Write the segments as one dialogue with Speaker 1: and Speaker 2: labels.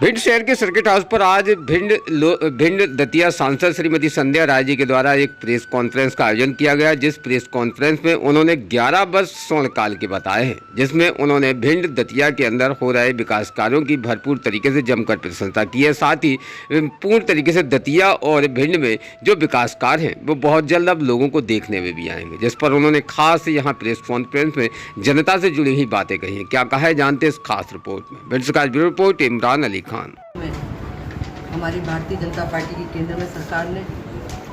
Speaker 1: भिंड शहर के circuit house पर आज भिंड दतिया सांसद श्रीमती संध्या राय जी के द्वारा एक प्रेस कॉन्फ्रेंस का आयोजन किया गया, जिस प्रेस कॉन्फ्रेंस में उन्होंने 11 वर्ष स्वर्णकाल के बताए हैं, जिसमें उन्होंने भिंड दतिया के अंदर हो रहे विकास कार्यों की भरपूर तरीके से जमकर प्रशंसा की है। साथ ही पूर्ण तरीके से दतिया और भिंड में जो विकास कार्य हैं वो बहुत जल्द अब लोगों को देखने में भी आएंगे, जिस पर उन्होंने खास यहाँ प्रेस कॉन्फ्रेंस में जनता से जुड़ी हुई बातें कही हैं। क्या कहा है जानते इस खास रिपोर्ट में। भिंड से ब्यूरो रिपोर्ट इमरान अली खान।
Speaker 2: हमारी भारतीय जनता पार्टी की केंद्र में सरकार ने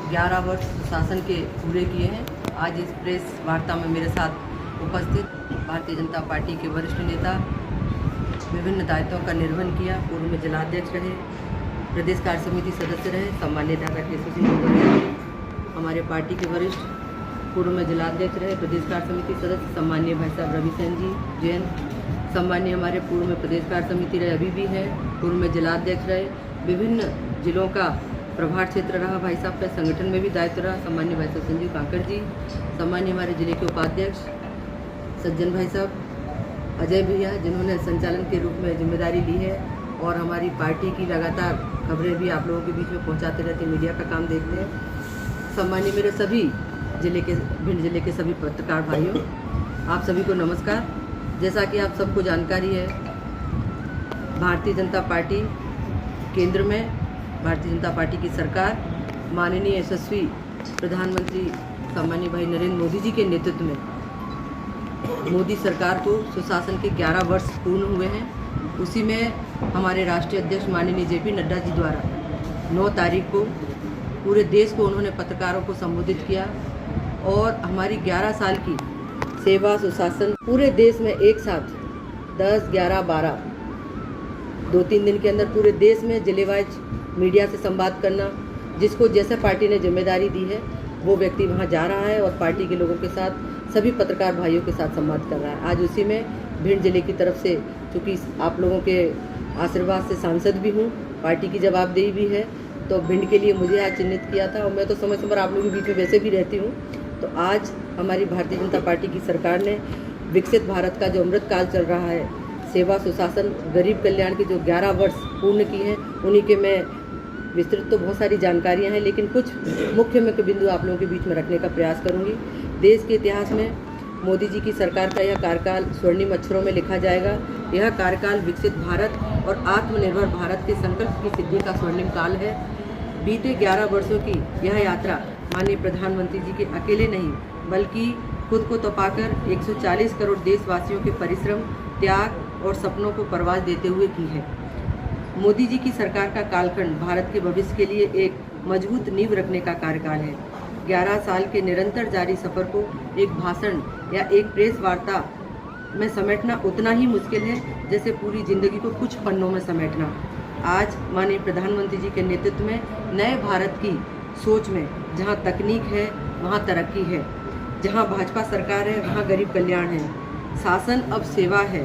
Speaker 2: 11 वर्ष शासन के पूरे किए हैं। आज इस प्रेस वार्ता में मेरे साथ उपस्थित भारतीय जनता पार्टी के वरिष्ठ नेता विभिन्न दायित्वों का निर्वहन किया। पूर्व में जिलाध्यक्ष रहे, प्रदेश कार्य समिति सदस्य रहे सम्मान्य डॉक्टर केशव सिंह। हमारे पार्टी के वरिष्ठ पूर्व में जिलाध्यक्ष रहे, प्रदेश कार्य समिति सदस्य सम्मान्य भाई साहब रवि सेन जी जैन। सम्मान्य हमारे पूर्व में प्रदेश कार्य समिति रहे, अभी भी है, पूर्व में जिलाध्यक्ष रहे, विभिन्न जिलों का प्रभार क्षेत्र रहा भाई साहब का, संगठन में भी दायित्व रहा सम्मान्य भाई साहब संजीव कांकड़ जी। सम्मान्य हमारे जिले के उपाध्यक्ष सज्जन भाई साहब, अजय भैया जिन्होंने संचालन के रूप में जिम्मेदारी ली है और हमारी पार्टी की लगातार खबरें भी आप लोगों के बीच में पहुंचाते रहते, मीडिया का काम देखते हैं। सम्मान्य मेरे सभी भिंड जिले के सभी पत्रकार भाइयों, आप सभी को नमस्कार। जैसा कि आप सबको जानकारी है, भारतीय जनता पार्टी केंद्र में भारतीय जनता पार्टी की सरकार माननीय यशस्वी प्रधानमंत्री सम्मान्य भाई नरेंद्र मोदी जी के नेतृत्व में मोदी सरकार को सुशासन के 11 वर्ष पूर्ण हुए हैं। उसी में हमारे राष्ट्रीय अध्यक्ष माननीय जेपी नड्डा जी द्वारा 9 तारीख को पूरे देश को उन्होंने पत्रकारों को संबोधित किया और हमारी 11 साल की सेवा सुशासन पूरे देश में एक साथ 10, 11, 12 2-3 दिन के अंदर पूरे देश में जिलेवाइज मीडिया से संवाद करना, जिसको जैसे पार्टी ने जिम्मेदारी दी है वो व्यक्ति वहां जा रहा है और पार्टी के लोगों के साथ, सभी पत्रकार भाइयों के साथ संवाद कर रहा है। आज उसी में भिंड जिले की तरफ से, चूँकि आप लोगों के आशीर्वाद से सांसद भी हूँ, पार्टी की जवाबदेही भी है, तो भिंड के लिए मुझे आज चिन्हित किया था और मैं तो समय समय आप लोगों के बीच में वैसे भी रहती हूँ। तो आज हमारी भारतीय जनता पार्टी की सरकार ने विकसित भारत का जो अमृत काल चल रहा है, सेवा सुशासन गरीब कल्याण की जो 11 वर्ष पूर्ण की हैं, उन्हीं के मैं विस्तृत तो बहुत सारी जानकारियां हैं, लेकिन कुछ मुख्य बिंदु आप लोगों के बीच में रखने का प्रयास करूंगी। देश के इतिहास में मोदी जी की सरकार का यह कार्यकाल स्वर्णिम अक्षरों में लिखा जाएगा। यह कार्यकाल विकसित भारत और आत्मनिर्भर भारत के संकल्प की सिद्धि का स्वर्णिम काल है। बीते 11 वर्षों की यह यात्रा माननीय प्रधानमंत्री जी के अकेले नहीं, बल्कि खुद को तपाकर 140 करोड़ देशवासियों के परिश्रम, त्याग और सपनों को परवाज देते हुए की है। मोदी जी की सरकार का कालखंड भारत के भविष्य के लिए एक मजबूत नींव रखने का कार्यकाल है। 11 साल के निरंतर जारी सफर को एक भाषण या एक प्रेस वार्ता में समेटना उतना ही मुश्किल है जैसे पूरी जिंदगी को कुछ पन्नों में समेटना। आज माननीय प्रधानमंत्री जी के नेतृत्व में नए भारत की सोच में जहां तकनीक है वहां तरक्की है, जहां भाजपा सरकार है वहां गरीब कल्याण है, शासन अब सेवा है,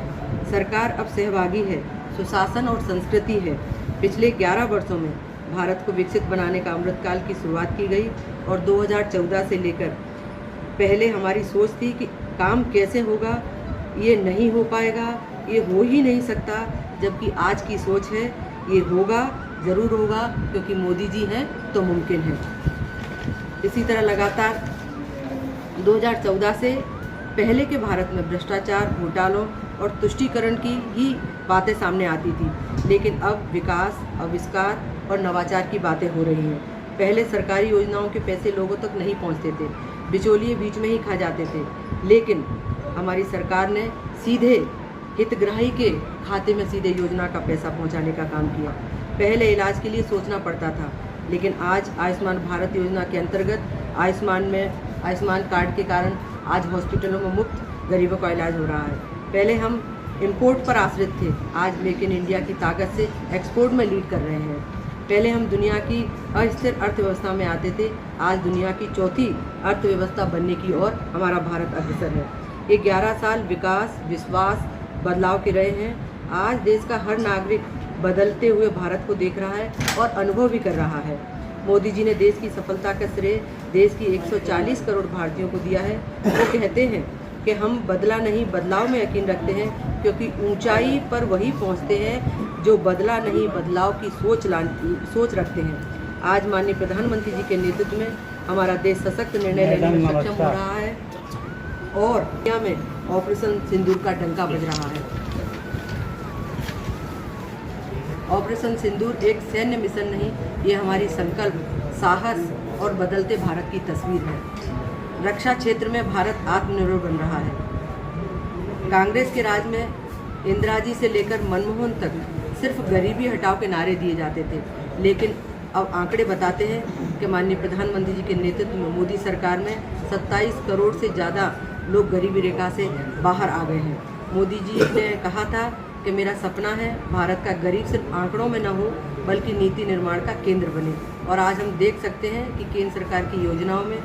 Speaker 2: सरकार अब सहभागी है, सुशासन और संस्कृति है। पिछले 11 वर्षों में भारत को विकसित बनाने का अमृतकाल की शुरुआत की गई और 2014 से लेकर पहले हमारी सोच थी कि काम कैसे होगा, ये नहीं हो पाएगा, ये हो ही नहीं सकता, जबकि आज की सोच है ये होगा, ज़रूर होगा, क्योंकि मोदी जी हैं तो मुमकिन है। इसी तरह लगातार 2014 से पहले के भारत में भ्रष्टाचार, घोटालों और तुष्टीकरण की ही बातें सामने आती थी, लेकिन अब विकास, आविष्कार और नवाचार की बातें हो रही हैं। पहले सरकारी योजनाओं के पैसे लोगों तक नहीं पहुंचते थे, बिचौलिए बीच में ही खा जाते थे, लेकिन हमारी सरकार ने सीधे हितग्राही के खाते में सीधे योजना का पैसा पहुंचाने का काम किया। पहले इलाज के लिए सोचना पड़ता था, लेकिन आज आयुष्मान भारत योजना के अंतर्गत आयुष्मान कार्ड के कारण आज हॉस्पिटलों में मुफ्त गरीबों का इलाज हो रहा है। पहले हम इंपोर्ट पर आश्रित थे, आज मेक इन इंडिया की ताकत से एक्सपोर्ट में लीड कर रहे हैं। पहले हम दुनिया की अस्थिर अर्थव्यवस्था में आते थे, आज दुनिया की चौथी अर्थव्यवस्था बनने की ओर हमारा भारत अग्रसर है। ये 11 साल विकास, विश्वास, बदलाव के रहे हैं। आज देश का हर नागरिक बदलते हुए भारत को देख रहा है और अनुभव भी कर रहा है। मोदी जी ने देश की सफलता का श्रेय देश की 140 करोड़ भारतीयों को दिया है। वो कहते हैं कि हम बदला नहीं बदलाव में यकीन रखते हैं, क्योंकि ऊंचाई पर वही पहुंचते हैं जो बदला नहीं बदलाव की सोच रखते हैं। आज माननीय प्रधानमंत्री जी के नेतृत्व में हमारा देश सशक्त निर्णय लेने में सक्षम हो रहा है और दुनिया में ऑपरेशन सिंदूर का डंका बज रहा है। ऑपरेशन सिंदूर एक सैन्य मिशन नहीं, ये हमारी संकल्प, साहस और बदलते भारत की तस्वीर है। रक्षा क्षेत्र में भारत आत्मनिर्भर बन रहा है। कांग्रेस के राज में इंदिरा जी से लेकर मनमोहन तक सिर्फ गरीबी हटाओ के नारे दिए जाते थे, लेकिन अब आंकड़े बताते हैं कि माननीय प्रधानमंत्री जी के नेतृत्व में मोदी सरकार में 27 करोड़ से ज़्यादा लोग गरीबी रेखा से बाहर आ गए हैं। मोदी जी ने कहा था कि मेरा सपना है भारत का गरीब सिर्फ आंकड़ों में न हो बल्कि नीति निर्माण का केंद्र बने, और आज हम देख सकते हैं कि केंद्र सरकार की योजनाओं में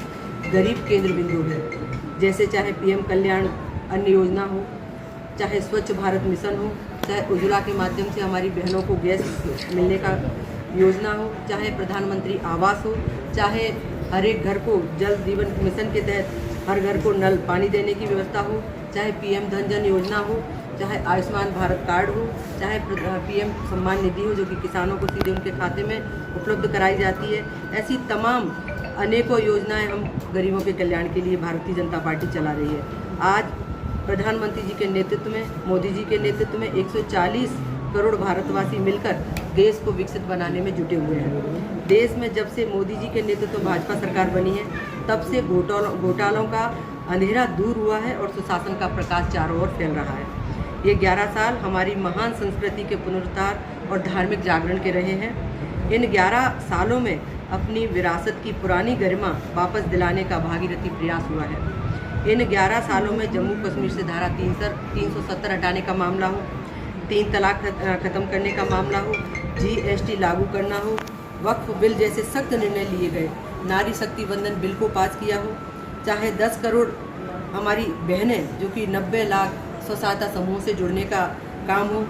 Speaker 2: गरीब केंद्र बिंदु है। जैसे चाहे पीएम कल्याण अन्न योजना हो, चाहे स्वच्छ भारत मिशन हो, चाहे उज्ज्वला के माध्यम से हमारी बहनों को गैस मिलने का योजना हो, चाहे प्रधानमंत्री आवास हो, चाहे हर एक घर को जल जीवन मिशन के तहत हर घर को नल पानी देने की व्यवस्था हो, चाहे पीएम धन जन योजना हो, चाहे आयुष्मान भारत कार्ड हो, चाहे पीएम सम्मान निधि हो जो कि किसानों को सीधे उनके खाते में उपलब्ध कराई जाती है। ऐसी तमाम अनेकों योजनाएं हम गरीबों के कल्याण के लिए भारतीय जनता पार्टी चला रही है। आज प्रधानमंत्री जी के नेतृत्व में, मोदी जी के नेतृत्व में 140 करोड़ भारतवासी मिलकर देश को विकसित बनाने में जुटे हुए हैं। देश में जब से मोदी जी के नेतृत्व में भाजपा सरकार बनी है तब से घोटालों का अंधेरा दूर हुआ है और सुशासन का प्रकाश चारों ओर फैल रहा है। ये 11 साल हमारी महान संस्कृति के पुनरुद्धार और धार्मिक जागरण के रहे हैं। इन 11 सालों में अपनी विरासत की पुरानी गरिमा वापस दिलाने का भागीरथी प्रयास हुआ है। इन 11 सालों में जम्मू कश्मीर से धारा 370 हटाने का मामला हो, 3 तलाक खत्म करने का मामला हो, GST लागू करना हो, वक्फ बिल जैसे सख्त निर्णय लिए गए, नारी शक्ति वंदन बिल को पास किया हो, चाहे 10 करोड़ हमारी बहनें जो कि 90 लाख स्वसहायता समूह से जुड़ने का काम हो,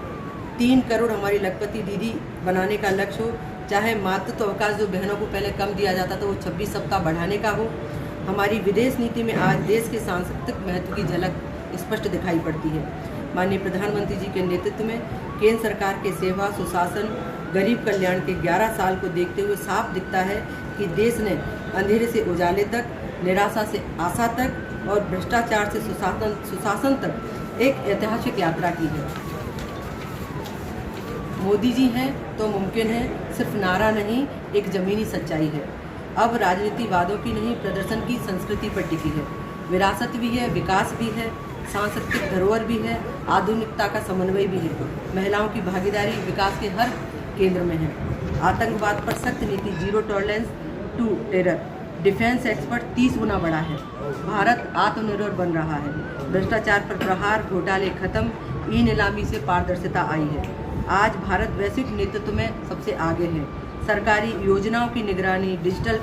Speaker 2: 3 करोड़ हमारी लखपति दीदी बनाने का लक्ष्य हो, चाहे मातृत्व अवकाश जो बहनों को पहले कम दिया जाता था वो 26 सप्ताह बढ़ाने का हो। हमारी विदेश नीति में आज देश के सांस्कृतिक महत्व की झलक स्पष्ट दिखाई पड़ती है। माननीय प्रधानमंत्री जी के नेतृत्व में केंद्र सरकार के सेवा, सुशासन, गरीब कल्याण के 11 साल को देखते हुए साफ दिखता है कि देश ने अंधेरे से उजाले तक, निराशा से आशा तक और भ्रष्टाचार से सुशासन तक एक ऐतिहासिक यात्रा की है। मोदी जी हैं तो मुमकिन है, सिर्फ नारा नहीं, एक ज़मीनी सच्चाई है। अब राजनीति वादों की नहीं, प्रदर्शन की संस्कृति पर टिकी है। विरासत भी है, विकास भी है, सांस्कृतिक धरोहर भी है, आधुनिकता का समन्वय भी है। महिलाओं की भागीदारी विकास के हर केंद्र में है। आतंकवाद पर सख्त नीति, zero tolerance to terror, defence expert 30 गुना बढ़ा है। भारत आत्मनिर्भर बन रहा है। भ्रष्टाचार पर प्रहार, घोटाले खत्म, ई नीलामी से पारदर्शिता आई है। आज भारत वैश्विक नेतृत्व में सबसे आगे है। सरकारी योजनाओं की निगरानी, डिजिटल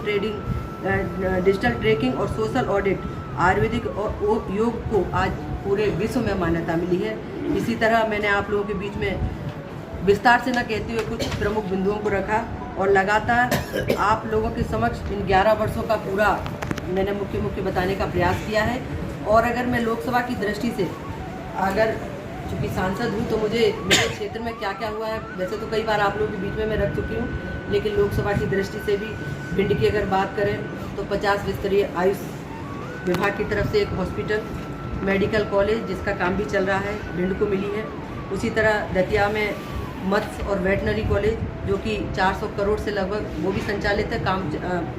Speaker 2: ट्रैकिंग और सोशल ऑडिट, आयुर्वेदिक और योग को आज पूरे विश्व में मान्यता मिली है। इसी तरह मैंने आप लोगों के बीच में विस्तार से न कहते हुए कुछ प्रमुख बिंदुओं को रखा और लगातार आप लोगों के समक्ष इन 11 वर्षों का पूरा मैंने मुख्य बताने का प्रयास किया है। और अगर मैं लोकसभा की दृष्टि से, अगर चूँकि सांसद हूँ तो मुझे मेरे क्षेत्र में क्या क्या हुआ है, वैसे तो कई बार आप लोगों के बीच में मैं रख चुकी हूँ, लेकिन लोकसभा की दृष्टि से भी भिंड की अगर बात करें तो 50 बिस्तरीय आयुष विभाग की तरफ से एक हॉस्पिटल, मेडिकल कॉलेज जिसका काम भी चल रहा है, भिंड को मिली है। उसी तरह दतिया में मत्स्य और वेटनरी कॉलेज जो कि 400 करोड़ से लगभग वो भी संचालित है, काम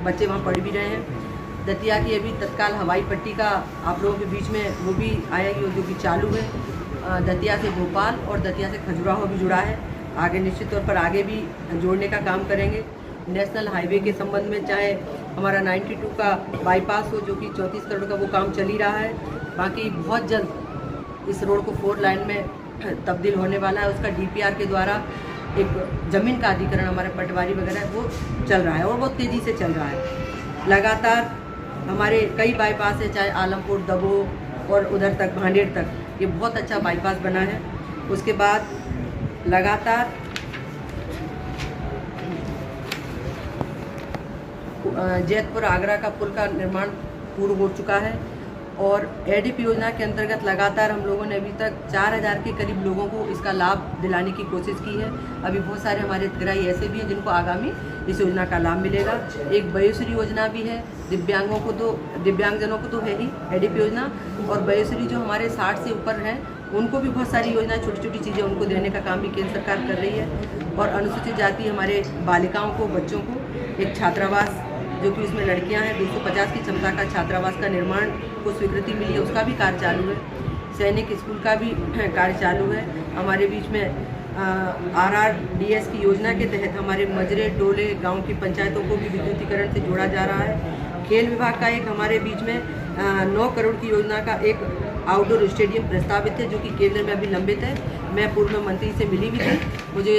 Speaker 2: बच्चे वहाँ पढ़ भी रहे हैं। दतिया की अभी तत्काल हवाई पट्टी का आप लोगों के बीच में वो भी आएगी जो कि चालू है। दतिया से भोपाल और दतिया से खजुराहो भी जुड़ा है। आगे निश्चित तौर पर आगे भी जोड़ने का काम करेंगे। नेशनल हाईवे के संबंध में चाहे हमारा 92 का बाईपास हो जो कि 34 करोड़ का वो काम चल ही रहा है। बाकी बहुत जल्द इस रोड को 4 लाइन में तब्दील होने वाला है। उसका DPR के द्वारा एक ज़मीन का अधिग्रहण हमारे पटवारी वगैरह वो चल रहा है और बहुत तेज़ी से चल रहा है। लगातार हमारे कई बाईपास है, चाहे आलमपुर, दबोह और उधर तक भांडेर तक, ये बहुत अच्छा बाईपास बना है। उसके बाद लगातार जैतपुर आगरा का पुल का निर्माण पूर्ण हो चुका है और एडीपी योजना के अंतर्गत लगातार हम लोगों ने अभी तक 4000 के करीब लोगों को इसका लाभ दिलाने की कोशिश की है। अभी बहुत सारे हमारे हितग्राही ऐसे भी हैं जिनको आगामी इस योजना का लाभ मिलेगा। एक वयोश्री योजना भी है, दिव्यांगजनों को तो है ही एडीपी योजना, और वयोश्री जो हमारे 60 से ऊपर हैं उनको भी बहुत सारी योजनाएं, छोटी छोटी चीज़ें उनको देने का काम भी केंद्र सरकार कर रही है। और अनुसूचित जाति हमारे बालिकाओं को, बच्चों को एक छात्रावास, जो कि उसमें लड़कियां हैं, 250 की क्षमता का छात्रावास का निर्माण को स्वीकृति मिली है, उसका भी कार्य चालू है। सैनिक स्कूल का भी कार्य चालू है। हमारे बीच में RRDS की योजना के तहत हमारे मजरे डोले गांव की पंचायतों को भी विद्युतीकरण से जोड़ा जा रहा है। खेल विभाग का एक हमारे बीच में 9 करोड़ की योजना का एक आउटडोर स्टेडियम प्रस्तावित है, जो कि केंद्र में अभी लंबित है। मैं पूर्व मंत्री से मिली भी थी, मुझे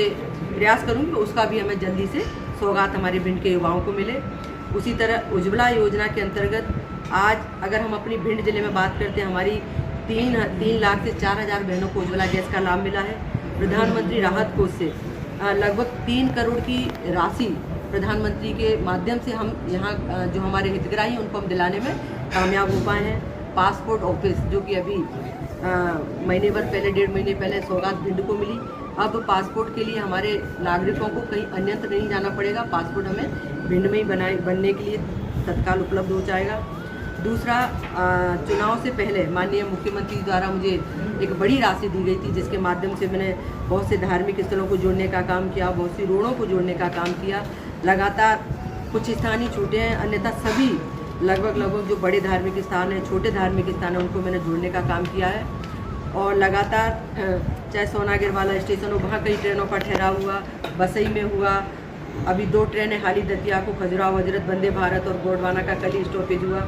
Speaker 2: प्रयास करूँगी उसका भी हमें जल्दी से सौगात हमारे भिंड के युवाओं को मिले। उसी तरह उज्ज्वला योजना के अंतर्गत आज अगर हम अपनी भिंड जिले में बात करते हैं, हमारी 3 लाख से 4000 बहनों को उज्ज्वला गैस का लाभ मिला है। प्रधानमंत्री राहत कोष से लगभग 3 करोड़ की राशि प्रधानमंत्री के माध्यम से हम यहाँ जो हमारे हितग्राही हैं उनको हम दिलाने में कामयाब हो पाए हैं। पासपोर्ट ऑफिस, जो कि अभी महीने भर पहले, 1.5 महीने पहले सौगात भिंड को मिली। अब पासपोर्ट के लिए हमारे नागरिकों को कहीं अन्यत्र नहीं जाना पड़ेगा, पासपोर्ट हमें भिंड में ही बनने के लिए तत्काल उपलब्ध हो जाएगा। दूसरा, चुनाव से पहले माननीय मुख्यमंत्री द्वारा मुझे एक बड़ी राशि दी गई थी, जिसके माध्यम से मैंने बहुत से धार्मिक स्थलों को जोड़ने का काम किया, बहुत सी रोडों को जोड़ने का काम किया। लगातार कुछ स्थान ही छूटे हैं, अन्यथा सभी लगभग जो बड़े धार्मिक स्थान हैं, छोटे धार्मिक स्थान हैं, उनको मैंने जोड़ने का काम किया है। और लगातार चाहे सोनागिर वाला स्टेशन हो, वहाँ कई ट्रेनों का ठहराव हुआ, बसई में हुआ, अभी 2 ट्रेनें हाली दतिया को, खजुराहो हजरत, वंदे भारत और गोंडवाना का कल ही स्टॉपेज हुआ।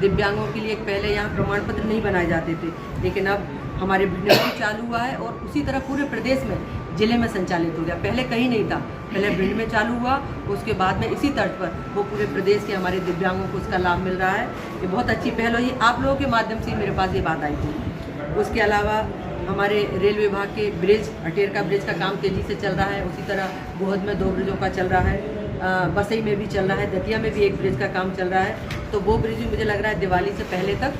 Speaker 2: दिव्यांगों के लिए पहले यहाँ प्रमाण पत्र नहीं बनाए जाते थे, लेकिन अब हमारे भिंड में भी चालू हुआ है और उसी तरह पूरे प्रदेश में, जिले में संचालित हो गया। पहले कहीं नहीं था, पहले भिंड में चालू हुआ, उसके बाद में इसी तर्ज पर वो पूरे प्रदेश के हमारे दिव्यांगों को उसका लाभ मिल रहा है। ये बहुत अच्छी पहल हुई, आप लोगों के माध्यम से मेरे पास ये बात आई थी। उसके अलावा हमारे रेलवे विभाग के ब्रिज, अटेर का ब्रिज का काम तेज़ी से चल रहा है। उसी तरह गोहद में 2 ब्रिजों का चल रहा है, बसई में भी चल रहा है, दतिया में भी एक ब्रिज का काम चल रहा है। तो वो ब्रिज भी मुझे लग रहा है दिवाली से पहले तक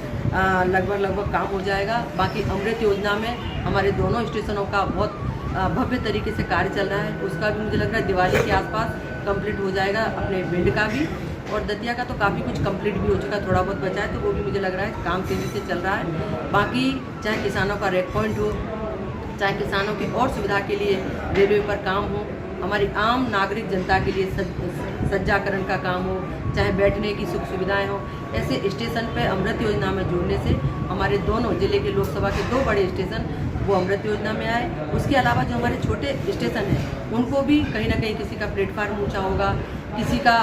Speaker 2: लगभग काम हो जाएगा। बाकी अमृत योजना में हमारे दोनों स्टेशनों का बहुत भव्य तरीके से कार्य चल रहा है, उसका भी मुझे लग रहा है दिवाली के आसपास कंप्लीट हो जाएगा। अपने भिंड का भी और दतिया का तो काफ़ी कुछ कंप्लीट भी हो चुका है, थोड़ा बहुत बचा है, तो वो भी मुझे लग रहा है काम तेज़ी से चल रहा है। बाकी चाहे किसानों का रेक पॉइंट हो, चाहे किसानों की और सुविधा के लिए रेलवे पर काम हो, हमारी आम नागरिक जनता के लिए सज्जाकरण का काम हो, चाहे बैठने की सुख सुविधाएं हो, ऐसे स्टेशन पे अमृत योजना में जुड़ने से हमारे दोनों जिले के लोकसभा के 2 बड़े स्टेशन वो अमृत योजना में आए। उसके अलावा जो हमारे छोटे स्टेशन हैं उनको भी कहीं ना कहीं किसी का प्लेटफार्म ऊँचा होगा, किसी का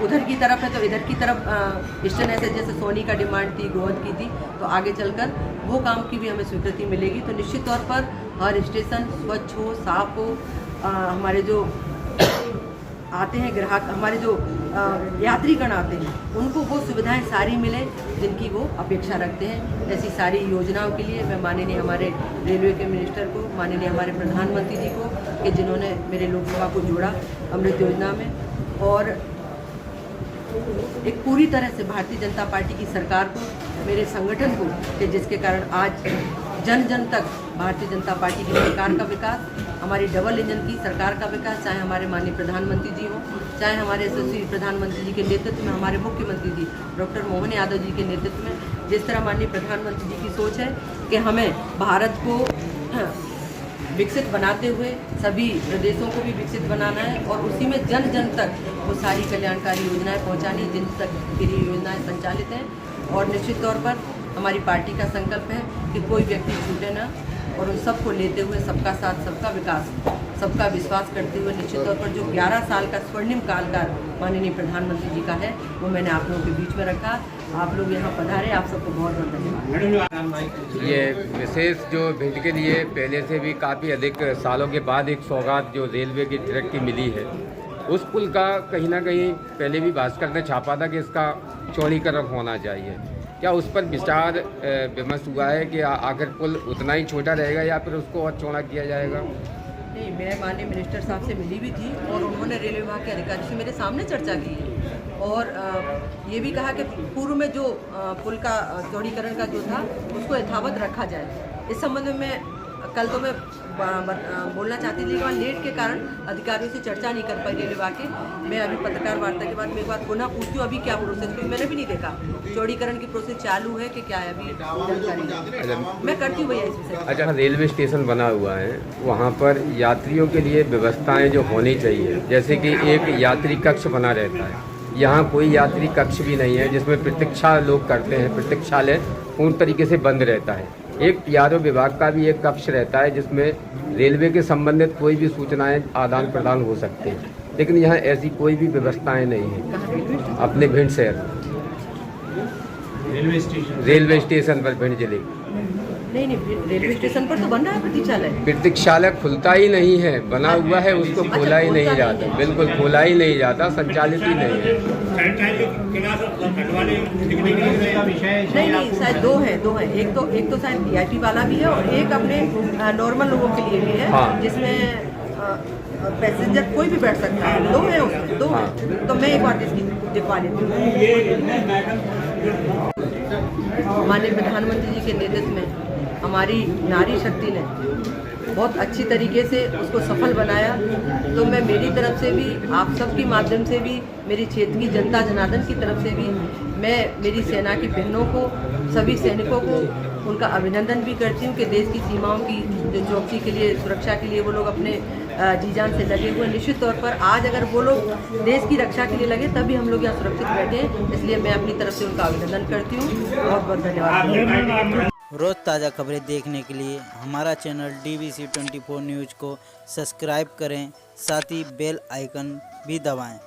Speaker 2: उधर की तरफ है तो इधर की तरफ स्टेशन ऐसे जैसे सोनी का डिमांड थी, गोहद की थी, तो आगे चलकर वो काम की भी हमें स्वीकृति मिलेगी। तो निश्चित तौर पर हर स्टेशन स्वच्छ हो, साफ हो, हमारे जो आते हैं ग्राहक, हमारे जो यात्रीगण आते हैं, उनको वो सुविधाएं सारी मिले जिनकी वो अपेक्षा रखते हैं। ऐसी सारी योजनाओं के लिए मैं माननीय हमारे रेलवे के मिनिस्टर को, माननीय हमारे प्रधानमंत्री जी को, कि जिन्होंने मेरे लोकसभा को जोड़ा अमृत योजना में, और एक पूरी तरह से भारतीय जनता पार्टी की सरकार को, मेरे संगठन को, कि जिसके कारण आज जन जन तक भारतीय जनता पार्टी की सरकार का विकास, हमारी डबल इंजन की सरकार का विकास, चाहे हमारे माननीय प्रधानमंत्री जी हों, चाहे हमारे यशस्वी प्रधानमंत्री जी के नेतृत्व में हमारे मुख्यमंत्री जी डॉक्टर मोहन यादव जी के नेतृत्व में जिस तरह माननीय प्रधानमंत्री जी की सोच है कि हमें भारत को विकसित बनाते हुए सभी प्रदेशों को भी विकसित बनाना है, और उसी में जन जन तक वो सारी कल्याणकारी योजनाएं पहुंचानी जिन तक के लिए योजनाएं संचालित हैं। और निश्चित तौर पर हमारी पार्टी का संकल्प है कि कोई व्यक्ति छूटे ना, और उन सबको लेते हुए सबका साथ, सबका विकास, सबका विश्वास करते हुए निश्चित तौर पर जो 11 साल का स्वर्णिम कालकाल माननीय प्रधानमंत्री जी का है वो मैंने आप लोगों के बीच में रखा। आप लोग यहाँ पधारे, आप सबको बहुत बहुत धन्यवाद।
Speaker 1: ये विशेष जो भिंड के लिए पहले से भी काफ़ी अधिक सालों के बाद एक सौगात जो रेलवे की ट्रैक की मिली है, उस पुल का कहीं ना कहीं पहले भी भास्कर ने छापा था कि इसका चौड़ीकरण होना चाहिए। क्या उस पर विचार विमर्श हुआ है कि आखिर पुल उतना ही छोटा रहेगा या फिर उसको और चौड़ा किया जाएगा?
Speaker 2: नहीं, मैं माननीय मिनिस्टर साहब से मिली भी थी और उन्होंने रेलवे विभाग के अधिकारी से मेरे सामने चर्चा की है, और ये भी कहा कि पूर्व में जो पुल का चौड़ीकरण का जो था उसको यथावत रखा जाए। इस संबंध में कल तो मैं बोलना चाहती थी, लेकिन वहाँ लेट के कारण अधिकारियों से चर्चा नहीं कर पाई रेलवे विभाग के। मैं अभी पत्रकार वार्ता के बाद मैं एक बार पुनः पूछती हूँ अभी क्या प्रोसेस, क्योंकि मैंने भी नहीं देखा चौड़ीकरण की प्रोसेस चालू है कि क्या है, अभी जानकारी मैं करती हूँ भैया इस विषय।
Speaker 1: अच्छा, रेलवे स्टेशन बना हुआ है, वहाँ पर यात्रियों के लिए व्यवस्थाएं जो होनी चाहिए, जैसे कि एक यात्री कक्ष बना रहता है, यहाँ कोई यात्री कक्ष भी नहीं है जिसमें प्रतीक्षा लोग करते हैं। प्रतीक्षालय पूर्ण तरीके से बंद रहता है। एक PRO विभाग का भी एक कक्ष रहता है जिसमें रेलवे के संबंधित कोई भी सूचनाएं आदान प्रदान हो सकते हैं, लेकिन यहाँ ऐसी कोई भी व्यवस्थाएं नहीं है। अपने भिंड शहर रेलवे स्टेशन पर, भिंड जिले
Speaker 2: नहीं रेलवे स्टेशन पर तो बन रहा है प्रतीक्षालय।
Speaker 1: प्रतीक्षालय खुलता ही नहीं है, बना हुआ है, उसको खोला ही नहीं जाता, बिल्कुल खोला ही नहीं जाता, संचालित ही नहीं है।
Speaker 2: नहीं शायद दो है। एक तो शायद VIP वाला भी है और एक अपने नॉर्मल लोगों के लिए भी है। हाँ। जिसमें पैसेंजर कोई भी बैठ सकता है। दो है उसमें, दो है। तो मैं एक बार इसकी दिखवा लेती हूँ। माननीय प्रधानमंत्री जी के नेतृत्व में हमारी नारी शक्ति ने बहुत अच्छी तरीके से उसको सफल बनाया। तो मैं मेरी तरफ से भी, आप सबके माध्यम से भी, मेरी क्षेत्र की जनता जनार्दन की तरफ से भी मैं मेरी सेना की बहनों को, सभी सैनिकों को उनका अभिनंदन भी करती हूँ कि देश की सीमाओं की जो चौकसी के लिए, सुरक्षा के लिए वो लोग अपने जी जान से लगे हुए। निश्चित तौर पर आज अगर वो लोग देश की रक्षा के लिए लगे तभी हम लोग यहाँ सुरक्षित बैठे हैं, इसलिए मैं अपनी तरफ से उनका अभिनंदन करती हूँ। बहुत बहुत धन्यवाद।
Speaker 3: रोज़ ताज़ा खबरें देखने के लिए हमारा चैनल DVC 24 न्यूज़ को सब्सक्राइब करें, साथ ही बेल आइकन भी दबाएं।